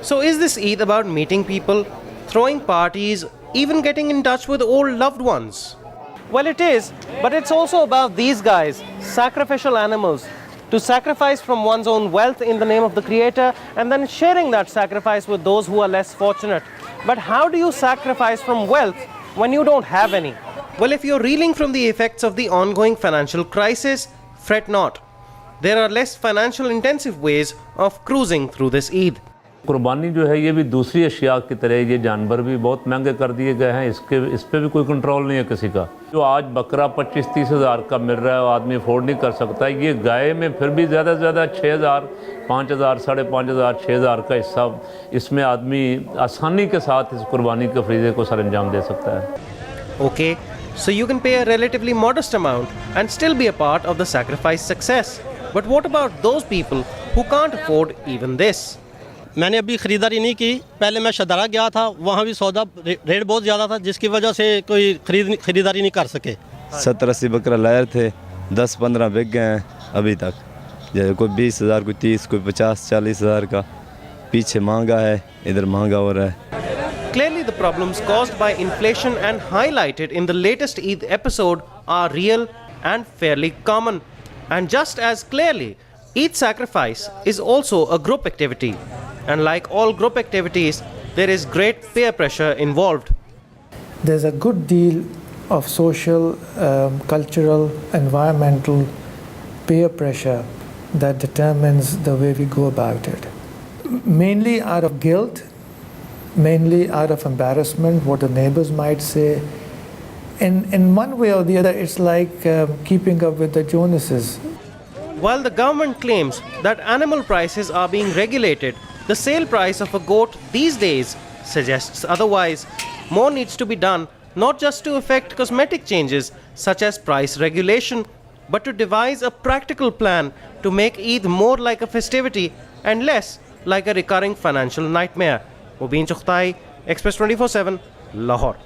So is this Eid about meeting people, throwing parties, even getting in touch with old loved ones? Well, it is, but it's also about these guys, sacrificial animals, to sacrifice from one's own wealth in the name of the Creator and then sharing that sacrifice with those who are less fortunate. But how do you sacrifice from wealth when you don't have any? Well, if you're reeling from the effects of the ongoing financial crisis, fret not. There are less financial intensive ways of cruising through this Eid. कुर्बानी जो है ये भी दूसरी अशिया की तरह, ये जानवर भी बहुत महंगे कर दिए गए हैं, इस पे भी कोई कंट्रोल नहीं है किसी का। जो आज बकरा 25-30 हज़ार का मिल रहा है वो आदमी अफोर्ड नहीं कर सकता, ये गाय में फिर भी ज़्यादा से ज़्यादा 6,000, 5,000, 5,500, 6,000 का हिस्सा इसमें आदमी आसानी के साथ इस कुर्बानी के फरीज़े को सर अंजाम दे सकता है। Okay, so you can pay a relatively modest amount and still be a part of the sacrifice success. But what about those people who can't afford even this? मैंने अभी ख़रीदारी नहीं की, पहले मैं शदारा गया था, वहाँ भी सौदा रेट बहुत ज़्यादा था जिसकी वजह से कोई ख़रीदारी नहीं कर सके। 70-80 बकरा लाए थे, 10-15 बिक गए हैं अभी तक। जैसे कोई 20,000, कोई 30, कोई 50-40 हज़ार का पीछे महंगा है, इधर महंगा हो रहा है। Clearly the problems caused by inflation and highlighted in the latest Eid episode are real and fairly common. And just as clearly, Eid sacrifice is also a group activity. And like all group activities, there is great peer pressure involved. There's a good deal of social, cultural, environmental peer pressure that determines the way we go about it. Mainly out of guilt, mainly out of embarrassment, what the neighbors might say. In one way or the other, it's like keeping up with the Jonases. While the government claims that animal prices are being regulated, the sale price of a goat these days suggests otherwise. More needs to be done, not just to effect cosmetic changes such as price regulation, but to devise a practical plan to make Eid more like a festivity and less like a recurring financial nightmare. Mobeen Chughtai, Express 24/7, Lahore.